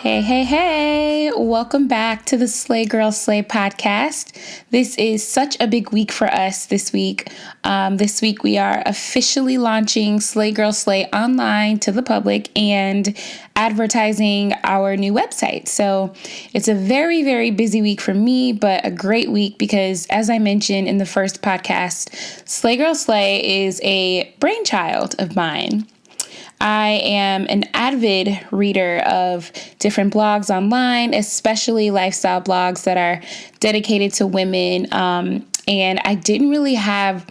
Hey, hey, hey, welcome back to the Slay Girl Slay podcast. This is such a big week for us this week. This week we are officially launching Slay Girl Slay online to the public and advertising our new website. So it's a very, very busy week for me, but a great week because, as I mentioned in the first podcast, Slay Girl Slay is a brainchild of mine. I am an avid reader of different blogs online, especially lifestyle blogs that are dedicated to women. And I didn't really have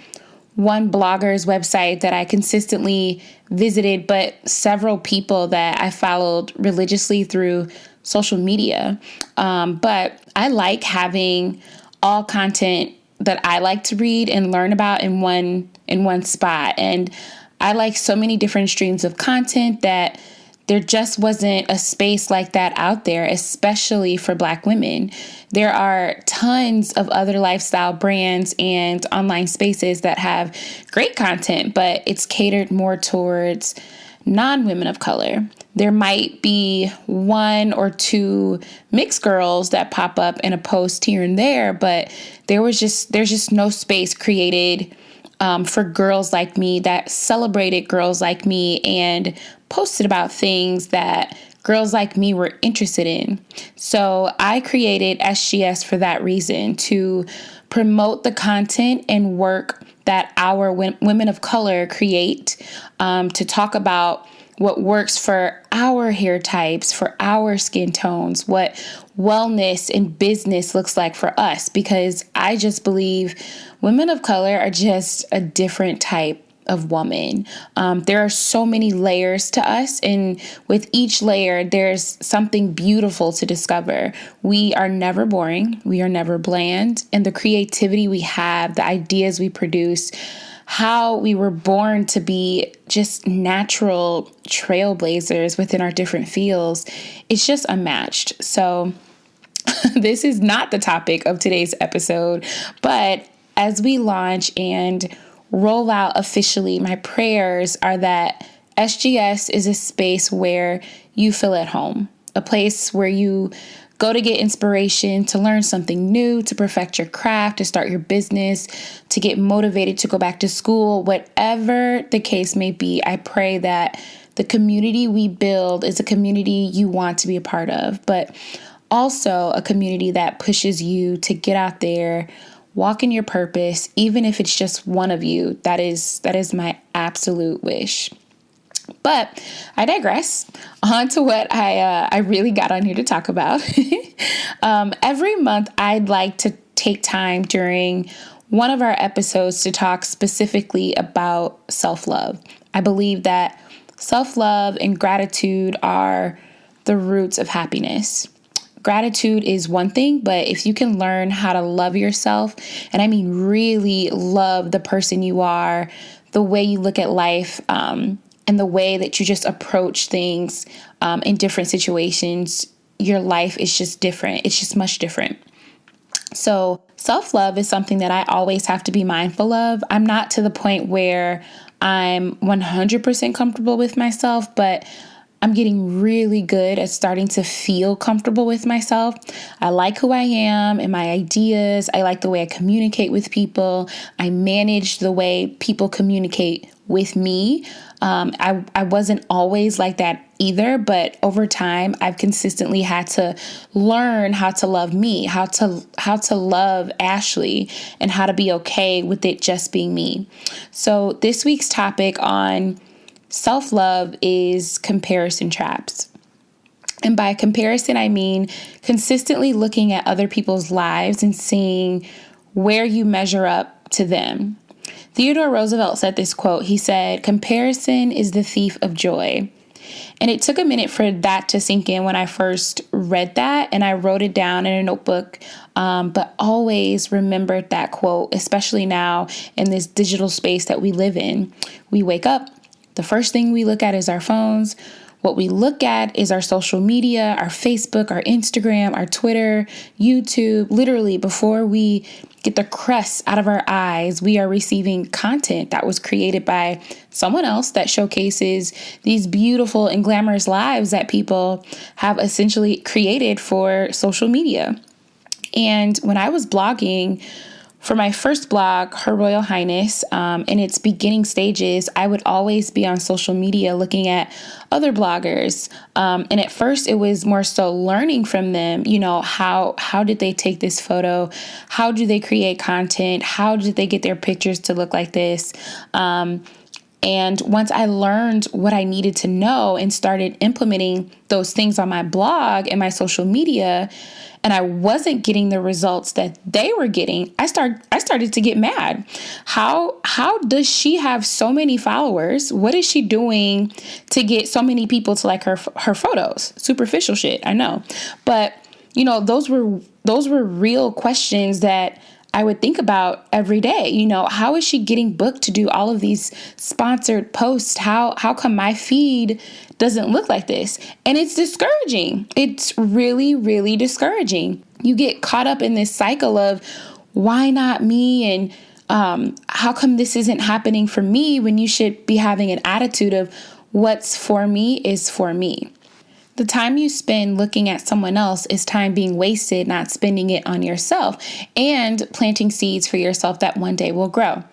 one blogger's website that I consistently visited, but several people that I followed religiously through social media. But I like having all content that I like to read and learn about in one spot. And I like so many different streams of content that there just wasn't a space like that out there, especially for Black women. There are tons of other lifestyle brands and online spaces that have great content, but it's catered more towards non-women of color. There might be one or two mixed girls that pop up in a post here and there, but there's just no space created for girls like me that celebrated girls like me and posted about things that girls like me were interested in. So I created SGS for that reason, to promote the content and work that our women of color create, to talk about what works for our hair types, for our skin tones, what wellness and business looks like for us, because I just believe women of color are just a different type of woman. There are so many layers to us, and with each layer, there's something beautiful to discover. We are never boring. We are never bland. And the creativity we have, the ideas we produce, how we were born to be just natural trailblazers within our different fields, it's just unmatched. So this is not the topic of today's episode, but as we launch and roll out officially, my prayers are that SGS is a space where you feel at home, a place where you go to get inspiration, to learn something new, to perfect your craft, to start your business, to get motivated to go back to school, whatever the case may be. I pray that the community we build is a community you want to be a part of, but also a community that pushes you to get out there, walk in your purpose, even if it's just one of you. That is my absolute wish. But I digress. On to what I really got on here to talk about. Every month, I'd like to take time during one of our episodes to talk specifically about self-love. I believe that self-love and gratitude are the roots of happiness. Gratitude is one thing, but if you can learn how to love yourself, and I mean really love the person you are, the way you look at life, and the way that you just approach things in different situations, your life is just different. It's just much different. So self-love is something that I always have to be mindful of. I'm not to the point where I'm 100% comfortable with myself, but I'm getting really good at starting to feel comfortable with myself. I like who I am and my ideas. I like the way I communicate with people. I manage the way people communicate with me. I wasn't always like that either, but over time, I've consistently had to learn how to love me, how to love Ashley, and how to be okay with it just being me. So this week's topic on self-love is comparison traps. And by comparison, I mean consistently looking at other people's lives and seeing where you measure up to them. Theodore Roosevelt said this quote. He said, "Comparison is the thief of joy." And it took a minute for that to sink in when I first read that, and I wrote it down in a notebook, but always remembered that quote, especially now in this digital space that we live in. We wake up, the first thing we look at is our phones. What we look at is our social media, our Facebook, our Instagram, our Twitter, YouTube. Literally, before we get the crust out of our eyes. We are receiving content that was created by someone else that showcases these beautiful and glamorous lives that people have essentially created for social media. And when I was blogging, for my first blog, Her Royal Highness, in its beginning stages, I would always be on social media looking at other bloggers. And at first it was more so learning from them, how did they take this photo? How do they create content? How did they get their pictures to look like this? And once I learned what I needed to know and started implementing those things on my blog and my social media, and I wasn't getting the results that they were getting, I started to get mad. How does she have so many followers? What is she doing to get so many people to like her photos? Superficial shit, I know. But, those were real questions that I would think about every day. How is she getting booked to do all of these sponsored posts? How come my feed doesn't look like this? And it's discouraging. It's really, really discouraging. You get caught up in this cycle of why not me? And how come this isn't happening for me, when you should be having an attitude of what's for me is for me. The time you spend looking at someone else is time being wasted, not spending it on yourself and planting seeds for yourself that one day will grow.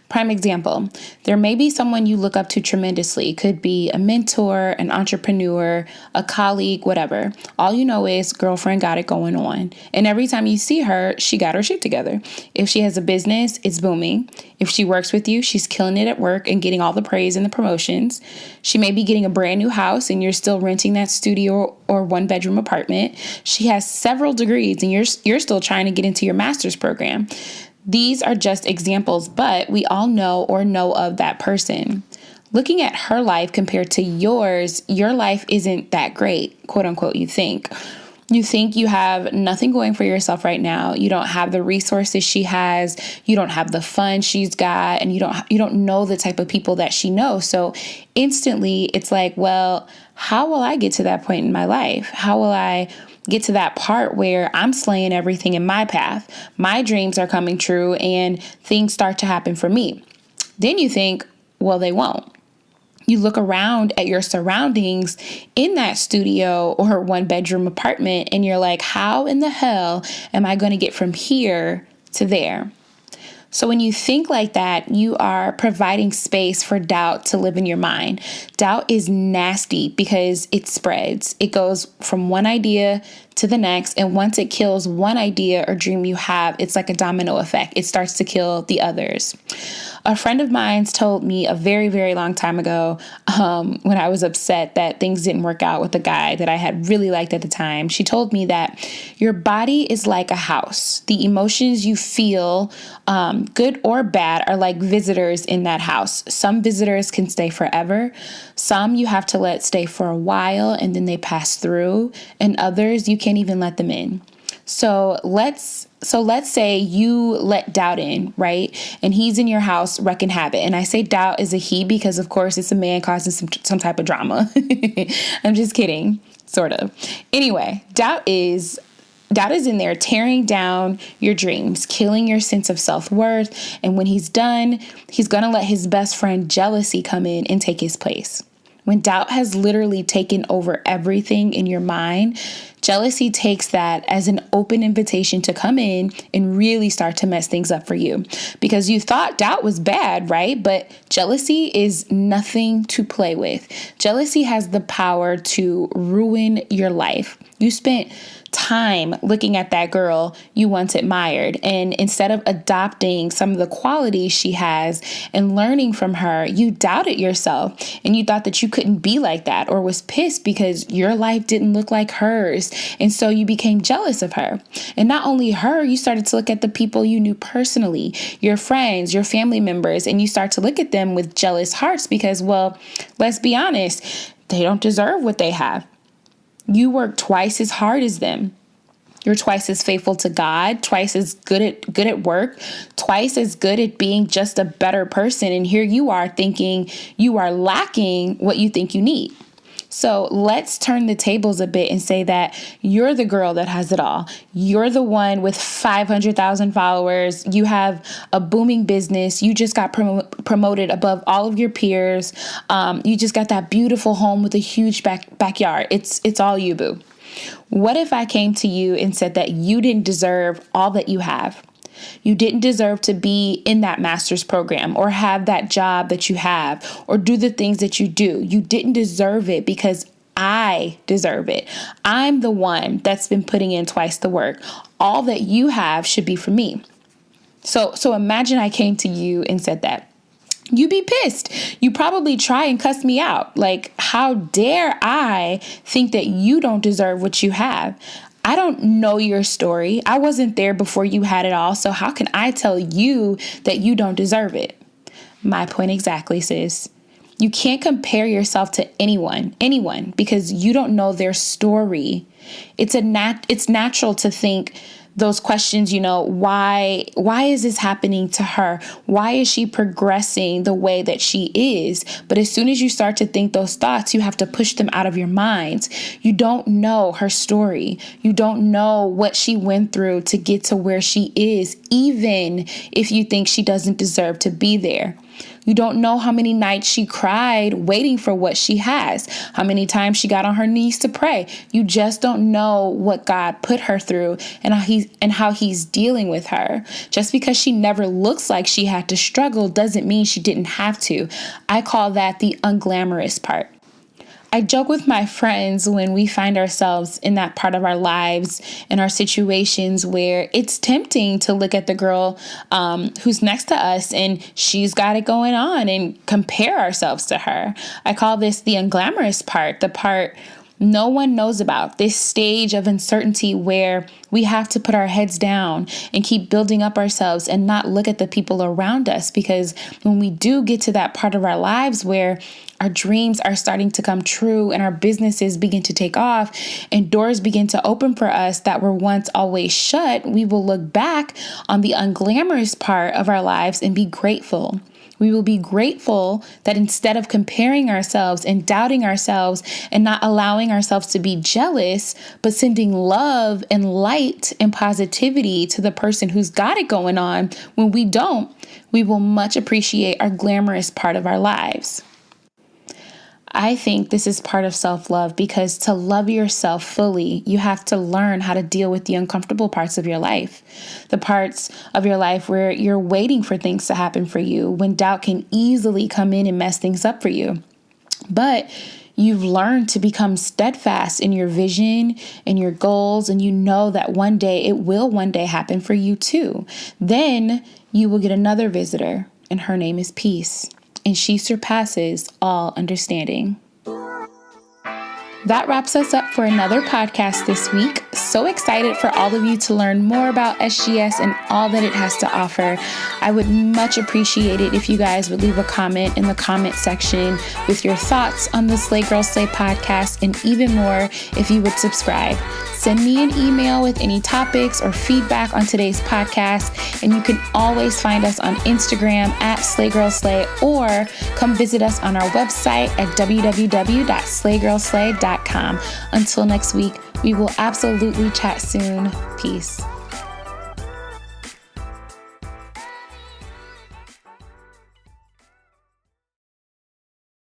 Prime example, there may be someone you look up to tremendously. It could be a mentor, an entrepreneur, a colleague, whatever. All you know is girlfriend got it going on. And every time you see her, she got her shit together. If she has a business, it's booming. If she works with you, she's killing it at work and getting all the praise and the promotions. She may be getting a brand new house and you're still renting that studio or one-bedroom apartment. She has several degrees and you're still trying to get into your master's program. These are just examples, but we all know or know of that person. Looking at her life compared to yours, your life isn't that great, quote unquote, you think. You think you have nothing going for yourself right now. You don't have the resources she has. You don't have the fun she's got, and you don't know the type of people that she knows. So instantly it's like, well, how will I get to that point in my life? How will I get to that part where I'm slaying everything in my path? My dreams are coming true and things start to happen for me. Then you think, well, they won't. You look around at your surroundings in that studio or one-bedroom apartment and you're like, how in the hell am I going to get from here to there? So when you think like that, you are providing space for doubt to live in your mind. Doubt is nasty because it spreads. It goes from one idea to the next. And once it kills one idea or dream you have, it's like a domino effect. It starts to kill the others. A friend of mine told me a very, very long time ago, when I was upset that things didn't work out with the guy that I had really liked at the time. She told me that your body is like a house. The emotions you feel, good or bad, are like visitors in that house. Some visitors can stay forever. Some you have to let stay for a while and then they pass through, and others you can't even let them in. So let's say you let doubt in, right? And he's in your house wrecking havoc. And I say doubt is a he because, of course, it's a man causing some type of drama. I'm just kidding, sort of. Anyway, doubt is in there tearing down your dreams, killing your sense of self-worth. And when he's done, he's going to let his best friend jealousy come in and take his place. When doubt has literally taken over everything in your mind, jealousy takes that as an open invitation to come in and really start to mess things up for you. Because you thought doubt was bad, right? But jealousy is nothing to play with. Jealousy has the power to ruin your life. You spent time looking at that girl you once admired, and instead of adopting some of the qualities she has and learning from her, you doubted yourself and you thought that you couldn't be like that, or was pissed because your life didn't look like hers, and so you became jealous of her. And not only her, you started to look at the people you knew personally, your friends, your family members, and you start to look at them with jealous hearts because, well, let's be honest, they don't deserve what they have. You work twice as hard as them. You're twice as faithful to God, twice as good at work, twice as good at being just a better person. And here you are thinking you are lacking what you think you need. So let's turn the tables a bit and say that you're the girl that has it all. You're the one with 500,000 followers. You have a booming business. You just got promoted above all of your peers. You just got that beautiful home with a huge backyard. It's all you, boo. What if I came to you and said that you didn't deserve all that you have? You didn't deserve to be in that master's program or have that job that you have or do the things that you do. You didn't deserve it because I deserve it. I'm the one that's been putting in twice the work. All that you have should be for me. So imagine I came to you and said that. You'd be pissed. You probably try and cuss me out. Like, how dare I think that you don't deserve what you have? I don't know your story. I wasn't there before you had it all. So how can I tell you that you don't deserve it? My point exactly, sis. You can't compare yourself to anyone, because you don't know their story. It's natural to think those questions, why is this happening to her? Why is she progressing the way that she is? But as soon as you start to think those thoughts, you have to push them out of your minds. You don't know her story. You don't know what she went through to get to where she is, even if you think she doesn't deserve to be there. You don't know how many nights she cried waiting for what she has, how many times she got on her knees to pray. You just don't know what God put her through and how he's dealing with her. Just because she never looks like she had to struggle doesn't mean she didn't have to. I call that the unglamorous part. I joke with my friends when we find ourselves in that part of our lives and our situations where it's tempting to look at the girl who's next to us and she's got it going on and compare ourselves to her. I call this the unglamorous part, the part no one knows about, this stage of uncertainty where we have to put our heads down and keep building up ourselves and not look at the people around us. Because when we do get to that part of our lives where our dreams are starting to come true and our businesses begin to take off and doors begin to open for us that were once always shut, we will look back on the unglamorous part of our lives and be grateful. We will be grateful that instead of comparing ourselves and doubting ourselves and not allowing ourselves to be jealous, but sending love and light and positivity to the person who's got it going on when we don't, we will much appreciate our glamorous part of our lives. I think this is part of self-love because to love yourself fully, you have to learn how to deal with the uncomfortable parts of your life, the parts of your life where you're waiting for things to happen for you, when doubt can easily come in and mess things up for you. But you've learned to become steadfast in your vision and your goals, and you know that it will one day happen for you too. Then you will get another visitor, and her name is peace. And she surpasses all understanding. That wraps us up for another podcast this week. So excited for all of you to learn more about SGS and all that it has to offer. I would much appreciate it if you guys would leave a comment in the comment section with your thoughts on the Slay Girl Slay podcast, and even more if you would subscribe. Send me an email with any topics or feedback on today's podcast, and you can always find us on Instagram at SlayGirlSlay, or come visit us on our website at www.slaygirlslay.com. Until next week, we will absolutely chat soon. Peace.